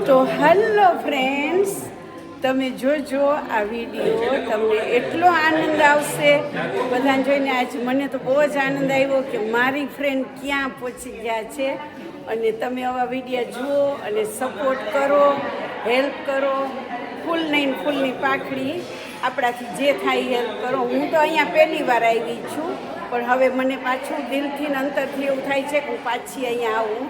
તો hello friends, તમે જોજો આ વિડીયો, તમને એટલો આનંદ આવશે બધાને જોઈને. આજ મને તો બહુ જ આનંદ આવ્યો કે મારી ફ્રેન્ડ ક્યાં પહોંચી ગયા છે. અને તમે આવા વિડીયો જુઓ અને સપોર્ટ કરો, હેલ્પ કરો. ફૂલ નહીં ફૂલની પાખડી, આપણાથી જે થાય હેલ્પ કરો. હું તો અહીંયા પહેલી વાર આવી છું, પણ હવે મને પાછું દિલથી ને અંતરથી એવું થાય છે કે હું પાછી અહીંયા આવું.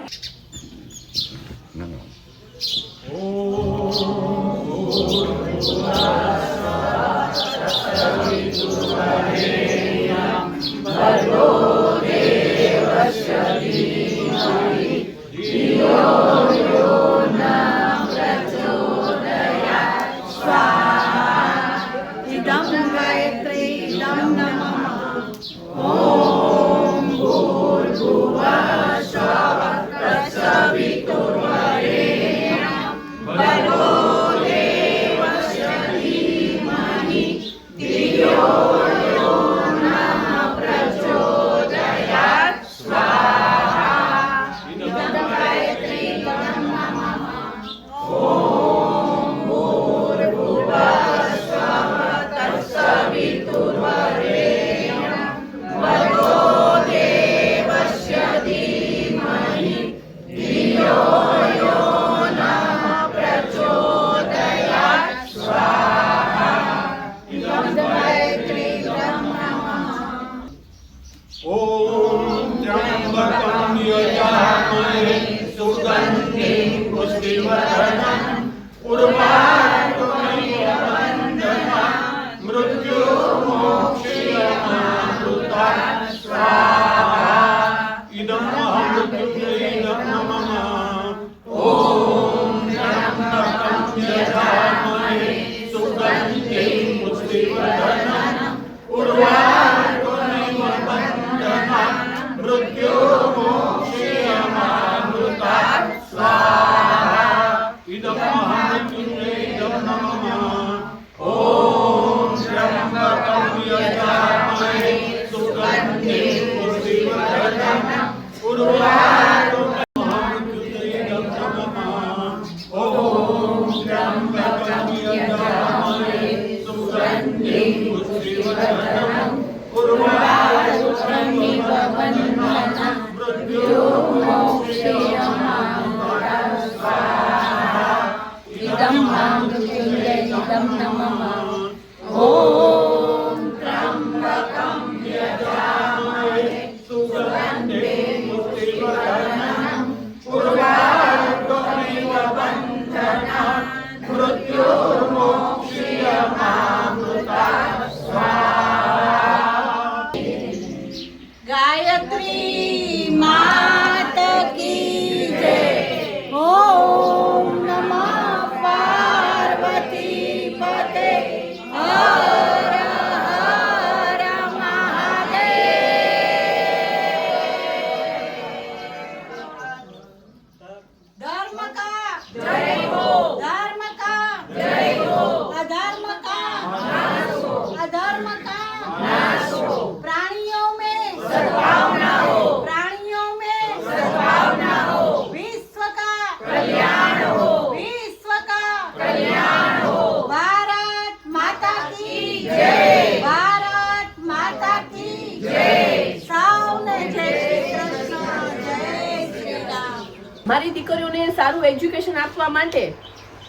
મારી દીકરીઓને સારું એજ્યુકેશન આપવા માટે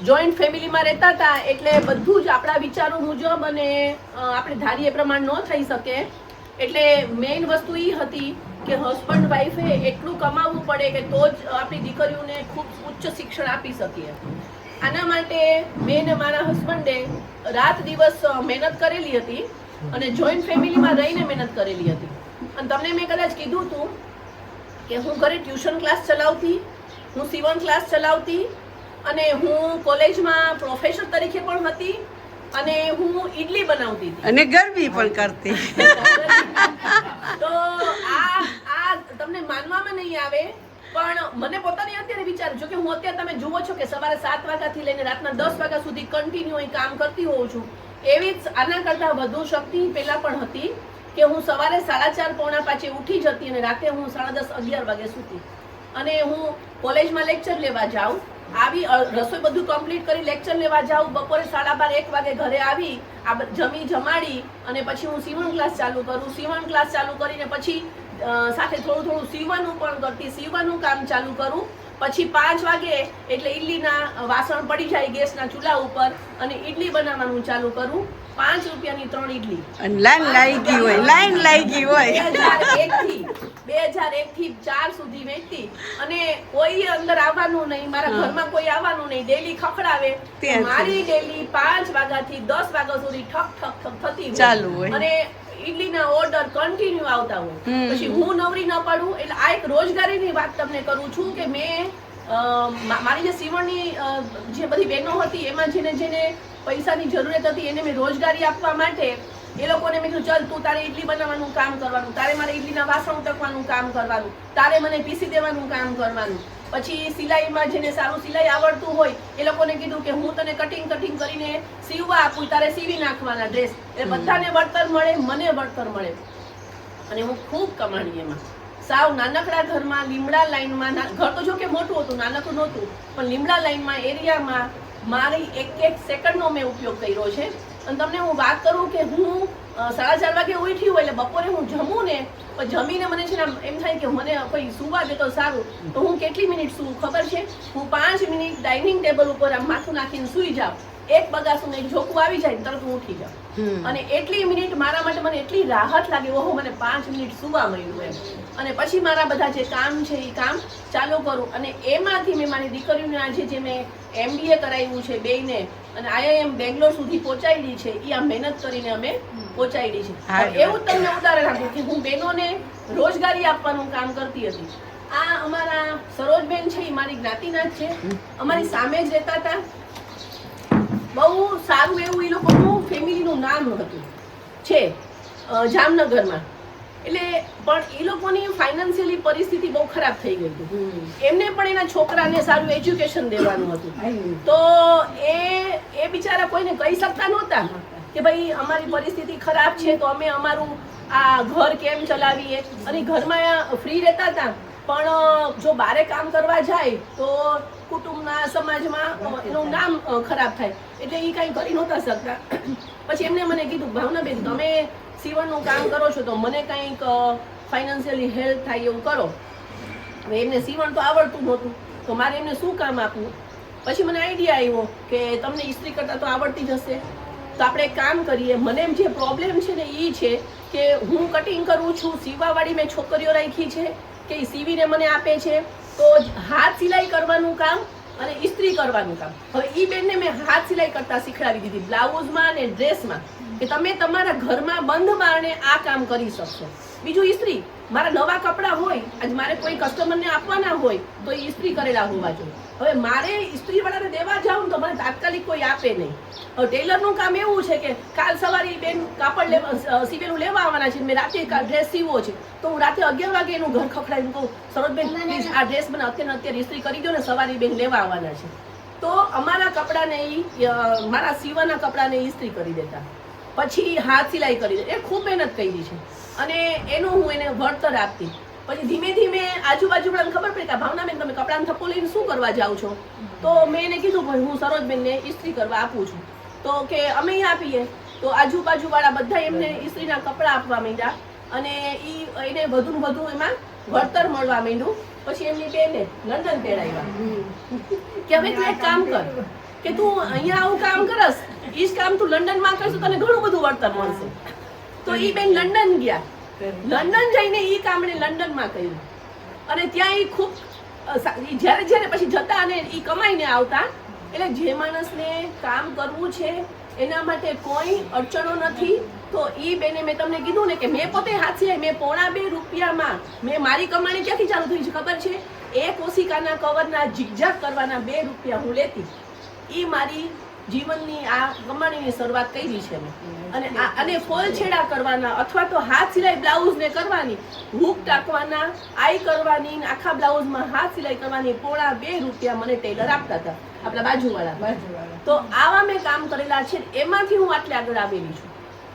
જોઈન્ટ ફેમિલીમાં રહેતા હતા, એટલે બધું જ આપણા વિચારો મુજબ અને આપણે ધારીએ પ્રમાણ ન થઈ શકે. એટલે મેઇન વસ્તુ એ હતી કે હસબન્ડ વાઈફે એટલું કમાવવું પડે કે તો જ આપણી દીકરીઓને ખૂબ ઉચ્ચ શિક્ષણ આપી શકીએ. આના માટે મેં ને મારા હસબન્ડે રાત દિવસ મહેનત કરેલી હતી અને જોઈન્ટ ફેમિલીમાં રહીને મહેનત કરેલી હતી. અને તમને મેં કદાચ કીધું હતું કે હું ઘરે ટ્યુશન ક્લાસ ચલાવતી, હું સીવણ ક્લાસ ચલાવતી અને હું કોલેજમાં પ્રોફેસર તરીકે પણ હતી અને હું ઈડલી બનાવતી હતી અને ગરબી પણ કરતી. તો આ તમને માનવામાં નહીં આવે, પણ મને પોતાની અત્યારે વિચાર, જો કે હું અત્યારે તમે જુઓ છો કે સવારે 7 વાગ્યાથી લઈને રાતના 10 વાગ્યા સુધી કન્ટિન્યુ કામ કરતી હોઉં છું, એવી જ આના કરતા વધુ શક્તિ પહેલા પણ હતી કે હું સવારે 4:30 પોણા 5 ઉઠી જતી અને રાતે હું 10:30 11 વાગે સૂતી. અને હું કોલેજમાં લેક્ચર લેવા જાઉં આવી રસોઈ બધું કમ્પ્લીટ કરી લેક્ચર લેવા જાઉં, બપોરે 12:30 1 વાગે ઘરે આવી જમી જમાડી અને પછી હું સીવણ ક્લાસ ચાલુ કરું. સીવણ ક્લાસ ચાલુ કરીને પછી સાથે થોડું સીવવાનું પણ કરતી, સીવવાનું કામ ચાલુ કરું. પછી 5 વાગે એટલે ઈડલીના વાસણ પડી જાય ગેસના ચૂલા ઉપર અને ઈડલી બનાવવાનું ચાલુ કરું. 5 રૂપિયાની 3 ઈડલી અને લાઈન લાગી હોય 2001 થી 4 સુધી વેચતી અને કોઈ અંદર આવવાનું નહીં, મારા ઘરમાં કોઈ આવવાનું નહીં. ડેલી ખખડાવે, મારી ડેલી 5 વાગ્યાથી 10 વાગ્યા સુધી ઠક ઠક ઠક થતી ચાલુ હોય અને ઈડલીના ઓર્ડર કન્ટિન્યુ આવતા હોય. પછી હું નવરી ન પડું એટલે આ એક રોજગારીની વાત તમને કરું છું કે મેં મારી જે સીવણની જે બધી બહેનો હતી એમાં જેને પૈસાની જરૂરિયાત હતી એને મેં રોજગારી આપવા માટે એ લોકોને મેં કીધું ચાલ તું તારે ઈડલી બનાવવાનું કામ કરવાનું, તારે મારે ઈડલીના વાસણ ઉટકવાનું કામ કરવાનું, તારે મને પીસી દેવાનું કામ કરવાનું. પછી સિલાઈમાં જેને સારું સિલાઈ આવડતું હોય એ લોકોને કીધું કે હું તને કટિંગ કરીને સીવવા આપું, તારે સીવી નાખવાના ડ્રેસ. એટલે બધાને વળતર મળે, મને વળતર મળે અને હું ખૂબ કમાણી એમાં. સાવ નાનકડા ઘરમાં લીમડા લાઈનમાં, ઘર તો જો કે મોટું હતું, નાનકડું નહોતું, પણ લીમડા લાઈનમાં એરિયામાં મારી એક સેકન્ડનો મેં ઉપયોગ કર્યો છે. અને તમને હું વાત કરું કે હું 4:30 વાગે ઉઠી હોય એટલે બપોરે હું જમું ને, જમીને મને છે ને એમ થાય કે મને કોઈ સુવા દે તો સારું, તો હું કેટલી મિનિટ સુવું ખબર છે? હું 5 મિનિટ ડાઇનિંગ ટેબલ ઉપર આમ માથું નાખીને સુઈ જાઉં. એક બગાસું ને એક ઝોકું આવી જાય તરત હું ઉઠી જાઉં અને એટલી મિનિટ મારા માટે મને એટલી રાહત લાગે, ઓહો મને 5 મિનિટ સુવા મળ્યું એમ. અને પછી મારા બધા જે કામ છે એ કામ ચાલુ કરું અને એમાંથી મેં મારી દીકરીઓને આજે જે મેં MBA કરાવ્યું છે બેયને અને IIM બેંગ્લોર સુધી પહોંચાડી છે, એ આ મહેનત કરીને અમે પહોંચાડી છે. એવું તમને ઉદાહરણ આપું કે હું બહેનોને રોજગારી આપવાનું કામ કરતી હતી. આ અમારા સરોજબેન છે, એ મારી જ્ઞાતિના જ છે, અમારી સામે જ રહેતા હતા. બહુ સારું એવું એ લોકોનું ફેમિલીનું નામ હતું છે જામનગરમાં. એટલે પણ એ લોકોની ફાઇનાન્શિયલી પરિસ્થિતિ બહુ ખરાબ થઈ ગઈ હતી. એમને પણ એના છોકરાને સારું એજ્યુકેશન દેવાનું હતું, તો એ બિચારા કોઈને કહી શકતા નહોતા કે ભાઈ અમારી પરિસ્થિતિ ખરાબ છે તો અમે અમારું આ ઘર કેમ ચલાવીએ. અને ઘરમાં ફ્રી રહેતા હતા પણ જો બારે કામ કરવા જાય તો કુટુંબના સમાજમાં એનું નામ ખરાબ થાય એટલે એ કાંઈ કરી નહોતા શકતા. પછી એમને મને કીધું ભાવનાબેન તમે સીવણનું કામ કરો છો તો મને કંઈક ફાઇનાન્શિયલી હેલ્પ થાય એવું કરો. હવે એમને સીવણ તો આવડતું નહોતું તો મારે એમને શું કામ આપવું. પછી મને આઈડિયા આવ્યો કે તમને ઇસ્ત્રી કરતા તો આવડતી જ હશે તો આપણે એક કામ કરીએ. મને એમ જે પ્રોબ્લેમ છે ને એ છે કે હું કટિંગ કરું છું, સીવાવાળી મેં છોકરીઓ રાખી છે કે એ સીવીને મને આપે છે, તો હાથ સિલાઈ કરવાનું કામ અને ઇસ્ત્રી કરવાનું કામ. હવે ઈ બેનને મેં હાથ સિલાઈ કરતા શીખડાવી દીધી બ્લાઉઝમાં અને ડ્રેસમાં કે તમે તમારા ઘરમાં બંધ બારણે આ કામ કરી શકશો. બીજું ઇસ્ત્રી, મારા નવા કપડાં હોય, આજ મારે કોઈ કસ્ટમરને આપવાના હોય તો એ ઇસ્ત્રી કરેલા હોવા જોઈએ. હવે મારે ઇસ્ત્રી વાળાને દેવા જાઉં તો મને તાત્કાલિક કોઈ આપે નહીં. હવે ટેલરનું કામ એવું છે કે કાલ સવારે બેન કાપડ સીવેલું લેવા આવવાના છે, મેં રાતે ડ્રેસ સીવો છે તો હું રાતે 11 વાગે એનું ઘર ખખડાવીને કહું સરોજબેન પ્લીઝ આ ડ્રેસ મને અત્યારે ઇસ્ત્રી કરી દો ને, સવારે બેન લેવા આવવાના છે. તો અમારા કપડાને મારા સીવાના કપડાને ઇસ્ત્રી કરી દેતા, પછી હાથ સિલાઈ કરી દે. એ ખૂબ મહેનત કરી છે અને એનું હું એને વળતર આપતી. પછી ધીમે ધીમે આજુબાજુવાળાને ખબર પડી કે ભાવનાબેન તમે કપડાનો થપ્પો લઈને શું કરવા જાઓ છો, તો મેં એને કીધું ભાઈ હું સરોજબેનને ઇસ્ત્રી કરવા આપું છું. તો કે અમે આપીએ. તો આજુબાજુવાળા બધા એમને ઇસ્ત્રીના કપડાં આપવા માંડ્યા અને એને વધુ ને વધુ એમાં વળતર મળવા માંડ્યું. પછી એમની બેને લંડન તેડાવ્યા કે હવે તું એક કામ કર કે તું અહીંયા આવું કામ કરસ, ઈ જ કામ તું લંડનમાં કરશું તને ઘણું બધું વળતર મળશે. તો ઈ બેન લંડન ગયા. લંડન જઈને ઈ કામને લંડનમાં કર્યું અને ત્યાં ઈ ખૂબ જ્યારે પછી જતા અને ઈ કમાઈને આવતા. એટલે જે માણસને કામ કરવું છે એના માટે કોઈ અડચણો નથી. તો ઈ બેને મેં તમને કીધું ને કે મેં પોતે હાથ સિલાઈ મેં 2.5 રૂપિયામાં મેં મારી કમાણી ક્યાંથી ચાલુ થઈ છે ખબર છે? એક ઓશિકાના કવરના ઝિગઝાગ કરવાના 2 રૂપિયા હું લેતી. ઈ મારી જીવનની આ કમાણીની શરૂઆત કરી છે મેં. અને ફોલ છેડા કરવાના અથવા તો હાથ સિલાઈ બ્લાઉઝ ને કરવાની, હૂક ટાંકવાના, આઈ કરવાની, આખા બ્લાઉઝમાં હાથ સિલાઈ કરવાની 2.5 રૂપિયા મને ટેલર આપતા હતા આપણા બાજુવાળા. તો આવા મેં કામ કરેલા છે, એમાંથી હું આટલે આગળ આવેલી છું.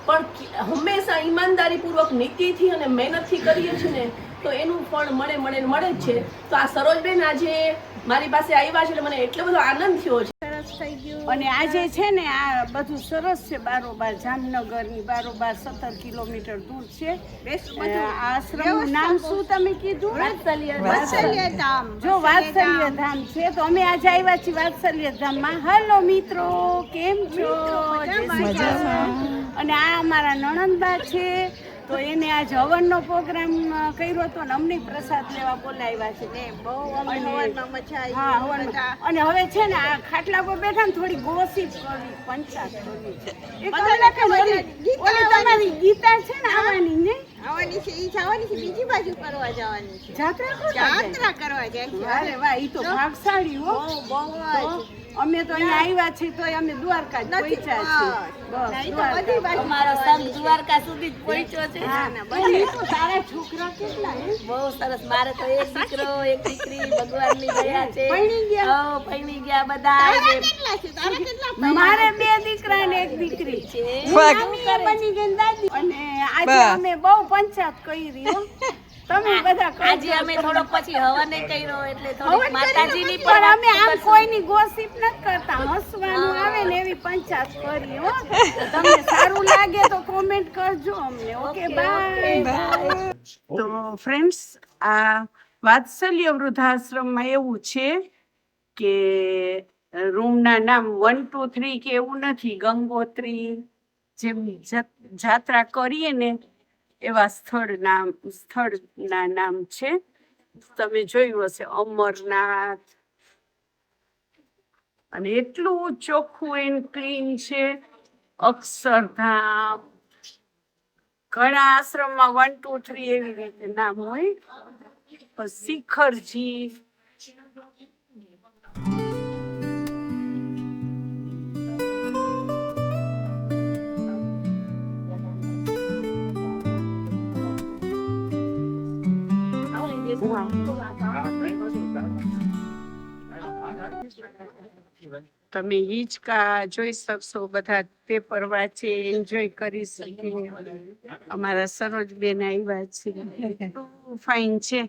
પણ હંમેશા ઈમાનદારીપૂર્વક નીતિથી અને મહેનતથી કરીએ છીએ ને તો એનું ફળ મળે જ છે. તો આ સરોજબેન આજે મારી પાસે આવ્યા છે એટલે મને એટલો બધો આનંદ થયો છે. અને આજે છે ને આ બધું સરસ છે. બારોબાર જામનગરની બારોબાર 17 કિલોમીટર દૂર છે. આ આશ્રમનું નામ શું તમે કીધું? વાત્સલ્ય ધામ. જો વાત્સલ્ય ધામ છે તો અમે આજે આવ્યા છીએ વાત્સલ્ય ધામમાં. હાલો મિત્રો, કેમ છો? અને આ અમારા નણંદબા છે તો એને આજ હવનનો પ્રોગ્રામ કર્યો હતો ને અમને પ્રસાદ લેવા બોલાવ્યા છે ને બહુ અમને હા હવન. અને હવે છે ને આ ખાટલા પર બેઠા ને થોડી ગોસીપ કરવી, પંચાયત કરવી છે. એક ઓલી તમારી ગીતા છે ને આવવાની ને આવવાની છે, ઈ જવાની છે, બીજી બાજુ કરવા જવાની છે, જાત્રા કરવા જાય છે. અરે વાહ, ઈ તો ભાગશાળી હો. બહુ જ. અમે તો અહીંયા આવ્યા છીએ તો અમે દ્વારકા જ પહોંચ્યા છીએ. બસ બધી બાજુ અમારો સંઘ દ્વારકા સુધી જ પહોંચ્યો છે. બધી તો તારા છોકરા કેટલા હે? બહુ સરસ. મારે તો એક દીકરો એક દીકરી, ભગવાનની દયા છે. પરણી ગયા? હઉ, પરણી ગયા બધા. કેટલા છે? તારા કેટલા? મારે 2 દીકરા ને 1 દીકરી છે. નાની બની ગઈ ને દાદી. અને આજે અમે બહુ પંચાયત કરી હો. તમે બધા કરજો. આજે અમે થોડોક પછી હવને કર્યો એટલે થોડીક હવન માતાજીની કરી પણ અમે આમ કોઈની ગોસીપ નથી કરતા. હસવાનું આવે ને એવી પંચાયત કરી હો. તમને સારું લાગે તો કોમેન્ટ કરજો અમને. Okay, by. તો ફ્રેન્ડ્સ, આ વાત્સલ્ય વૃદ્ધાશ્રમમાં એવું છે કે રૂમના નામ 1 2 3 કે એવું નથી. ગંગોત્રી જેમ જાત્રા કરીએ ને એવા સ્થળના નામ છે. તમે જોયું હશે અમરનાથ. અને એટલું ચોખ્ખું એન્ડ ક્લીન છે. અક્ષરધામ. ઘણા આશ્રમમાં 1 2 3 એવી રીતે નામ હોય. પછી શિખરજી. તમે હિંચકા જોઈ શકશો. બધા પેપર વાંચે, એન્જોય કરી શકે. અમારા સરોજબેન આવ્યા છે. ફાઇન છે.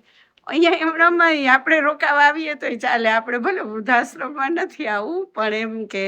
અહીંયા એમ રમાય. આપણે રોકાવા આવીએ તો ચાલે. આપણે ભલે વૃદ્ધાશ્રમમાં નથી આવું પણ એમ કે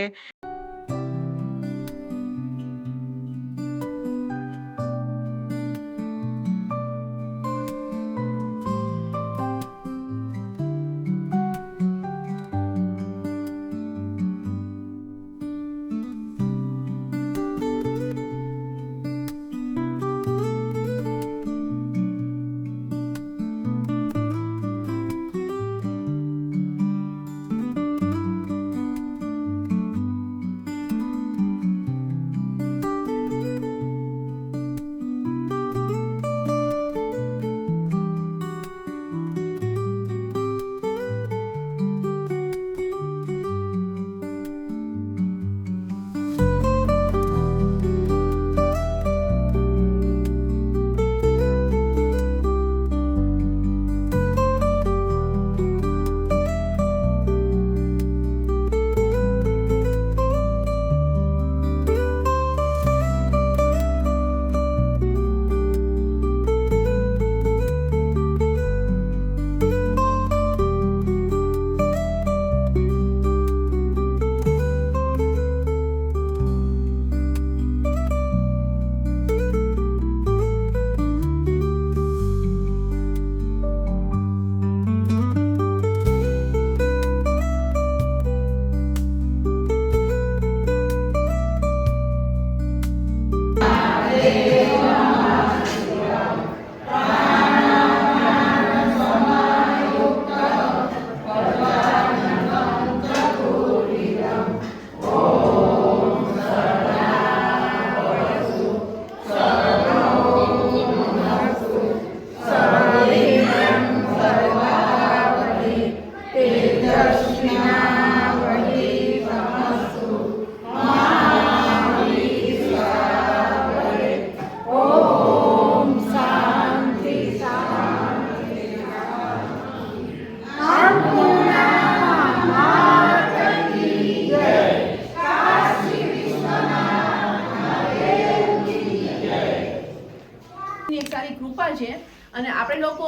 છે અને આપણે લોકો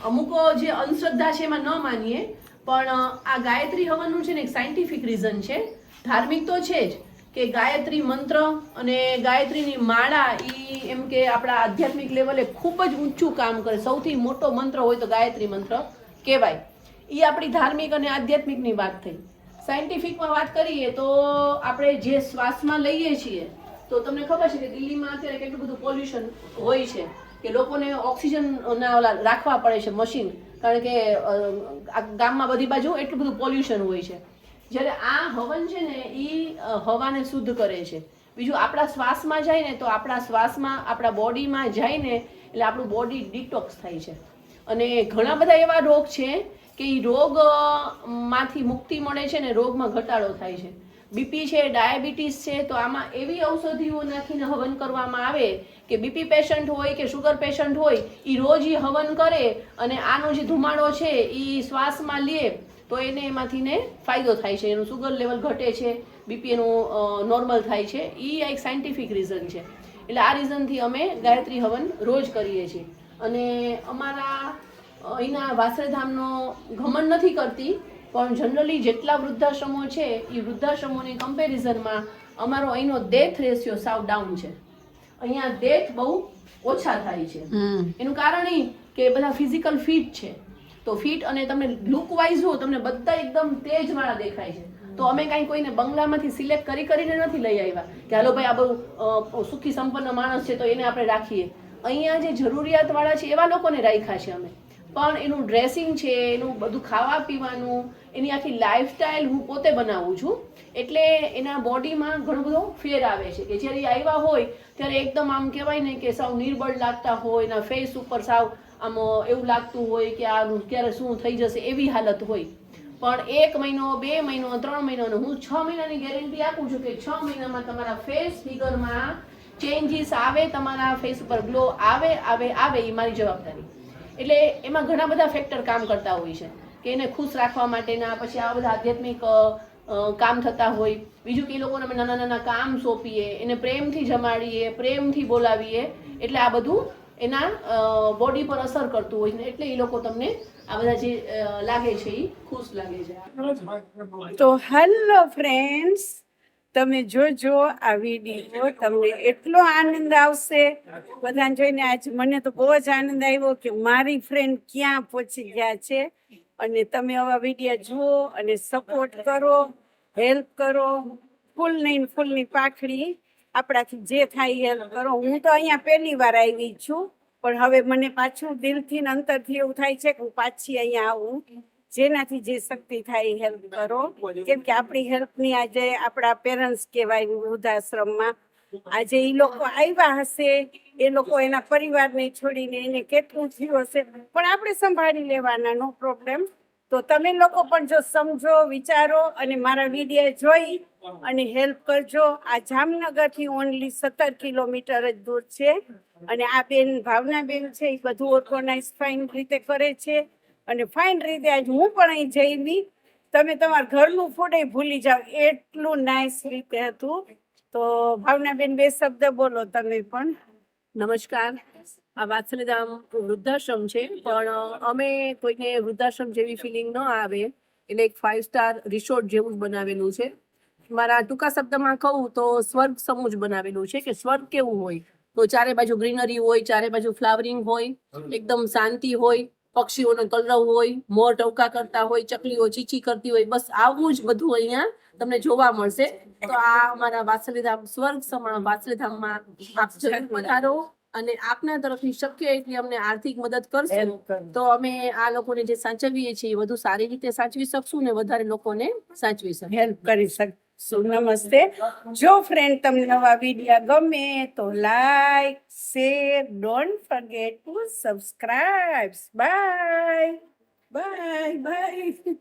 અમુક જે અંધશ્રદ્ધા છે એમાં ન માનીએ પણ આ ગાયત્રી હવનનું છે ને એક સાયન્ટિફિક રીઝન છે. ધાર્મિક તો છે જ કે ગાયત્રી મંત્ર અને ગાયત્રીની માળા એમ કે આપણા આધ્યાત્મિક લેવલે ખૂબ જ ઊંચું કામ કરે. સૌથી મોટો મંત્ર હોય તો ગાયત્રી મંત્ર કહેવાય. એ આપણી ધાર્મિક અને આધ્યાત્મિકની વાત થઈ. સાયન્ટિફિકમાં વાત કરીએ તો આપણે જે શ્વાસમાં લઈએ છીએ, તો તમને ખબર છે કે દિલ્હીમાં અત્યારે કેટલું બધું પોલ્યુશન હોય છે કે લોકોને ઓક્સિજનના ઓલા રાખવા પડે છે મશીન, કારણ કે આ ગામમાં બધી બાજુ એટલું બધું પોલ્યુશન હોય છે. જ્યારે આ હવન છે ને એ હવાને શુદ્ધ કરે છે. બીજું આપણા શ્વાસમાં જાય ને તો આપણા શ્વાસમાં આપણા બોડીમાં જાય ને એટલે આપણું બોડી ડિટોક્સ થાય છે. અને ઘણા બધા એવા રોગ છે કે એ રોગમાંથી મુક્તિ મળે છે ને રોગમાં ઘટાડો થાય છે. બીપી છે, ડાયાબિટીસ છે, તો આમાં એવી ઔષધિઓ નાખીને હવન કરવામાં આવે કે બીપી પેશન્ટ હોય કે શુગર પેશન્ટ હોય એ રોજ એ હવન કરે અને આનો જે ધુમાડો છે એ શ્વાસમાં લે તો એને એમાંથી ને ફાયદો થાય છે. એનું શુગર લેવલ ઘટે છે, બીપી એનું નોર્મલ થાય છે. એ એક સાયન્ટિફિક રીઝન છે. એટલે આ રીઝનથી અમે ગાયત્રી હવન રોજ કરીએ છીએ. અને અમારા અહીંના વાસળધામનો ઘમંડ નથી કરતી, પણ જનરલી જેટલા વૃદ્ધાશ્રમો છે એ વૃદ્ધાશ્રમોની કમ્પેરિઝનમાં અમારો અહીંનો ડેથ રેશિયો સાવ ડાઉન છે. અહીંયા ડેથ બહુ ઓછા થાય છે. એનું કારણ એ કે બધા ફિઝિકલ ફિટ છે. તો ફિટ અને તમને લુક વાઇઝ હો તમને બધા એકદમ તેજવાળા દેખાય છે. તો અમે કાંઈ કોઈને બંગલામાંથી સિલેક્ટ કરીને નથી લઈ આવ્યા કે હાલો ભાઈ આ બહુ સુખી સંપન્ન માણસ છે તો એને આપણે રાખીએ. અહીંયા જે જરૂરિયાતવાળા છે એવા લોકોને રાખ્યા છે અમે. પણ એનું ડ્રેસિંગ છે, એનું બધું ખાવા પીવાનું, એની આખી લાઈફસ્ટાઈલ હું પોતે બનાવું છું. એટલે એના બોડીમાં ઘણો બધો ફેર આવે છે કે જ્યારે એ આવ્યા હોય ત્યારે એકદમ આમ કહેવાય ને કે સાવ નિર્બળ લાગતા હોય, એના ફેસ ઉપર સાવ આમ એવું લાગતું હોય કે આ ક્યારે શું થઈ જશે એવી હાલત હોય. પણ 1 મહિનો, 2 મહિનો, 3 મહિનો, હું 6 મહિનાની ગેરંટી આપું છું કે 6 મહિનામાં તમારા ફેસ ફિગરમાં ચેન્જીસ આવે, તમારા ફેસ ઉપર ગ્લો આવે એ મારી જવાબદારી. એટલે એમાં ઘણા બધા ફેક્ટર કામ કરતા હોય છે કે એને ખુશ રાખવા માટેના, પછી આ બધા આધ્યાત્મિક કામ થતા હોય. બીજું કે એ લોકોને અમે નાના નાના કામ સોંપીએ, એને પ્રેમથી જમાડીએ, પ્રેમથી બોલાવીએ, એટલે આ બધું એના બોડી પર અસર કરતું હોય છે. એટલે એ લોકો તમને આ બધા જે લાગે છે એ ખુશ લાગે છે. તો હેલો ફ્રેન્ડ્સ, તમે જોજો આ વિડીયો, તમને એટલો આનંદ આવશે બધાને જોઈને. આજ મને તો બહુ જ આનંદ આવ્યો કે મારી ફ્રેન્ડ ક્યાં પહોંચી ગયા છે. અને તમે આવા વિડીયો જુઓ અને સપોર્ટ કરો, હેલ્પ કરો. ફૂલની પાખડી આપણાથી જે થાય હેલ્પ કરો. હું તો અહીંયા પહેલી વાર આવી છું, પણ હવે મને પાછું દિલથી ને અંતરથી એવું થાય છે કે હું પાછી અહીંયા આવું. જેનાથી જે શક્તિ થાય એ હેલ્પ કરો. કેમ કે આપણી હેલ્પની આજે આપણા પેરેન્ટ્સ કહેવાય વૃદ્ધાશ્રમમાં, આજે એ લોકો આવ્યા હશે, એ લોકો એના પરિવારને છોડીને એને કેટલું થયું હશે, પણ આપણે સંભાળી લેવાના, નો પ્રોબ્લેમ. તો તમે લોકો પણ જો સમજો, વિચારો અને મારા વિડીયો જોઈ અને હેલ્પ કરજો. આ જામનગરથી ઓનલી 17 કિલોમીટર જ દૂર છે. અને આ બેન ભાવનાબેન છે એ બધું ઓર્ગેનાઇઝ ફાઇન રીતે કરે છે. અને ફાઇન રીતે આજ હું પણ અહીં જઈવી, તમે તમારા ઘરનું ફૂડ એ ભૂલી જાઓ, એટલું નાઇસ રીતે હતું. તો ભાવનાબેન 2 શબ્દ બોલો તમે પણ. નમસ્કાર. આ વાત્સલ્યધામ વૃદ્ધાશ્રમ છે, પણ અમે કોઈને વૃદ્ધાશ્રમ જેવી ફિલિંગ ન આવે એટલે એક 5 સ્ટાર રિસોર્ટ જેવું જ બનાવેલું છે. મારા ટૂંકા શબ્દમાં કહું તો સ્વર્ગ સમૂહ જ બનાવેલું છે. કે સ્વર્ગ કેવું હોય તો ચારે બાજુ ગ્રીનરી હોય, ચારે બાજુ ફ્લાવરિંગ હોય, એકદમ શાંતિ હોય, પક્ષીઓનો કલરવ હોય, મોર ટવકા કરતા હોય, ચકલીઓ ચીચી કરતી હોય, બસ આવું જ બધું અહીંયા તમને જોવા મળશે. તો આ અમારા વાત્સલ્યધામ સ્વર્ગ સમાન વાત્સલ્યધામમાં આપ જરૂર પધારો. અને આપના તરફથી શક્ય એટલી અમને આર્થિક મદદ કરશો તો અમે આ લોકોને જે સાચવીએ છીએ વધુ સારી રીતે સાચવી શકશું ને વધારે લોકોને સાચવી શકશું, હેલ્પ કરી શકશું. નમસ્તે. જો ફ્રેન્ડ તમને નવા વિડીયો ગમે તો like, share, don't forget two subscribe. Bye bye bye.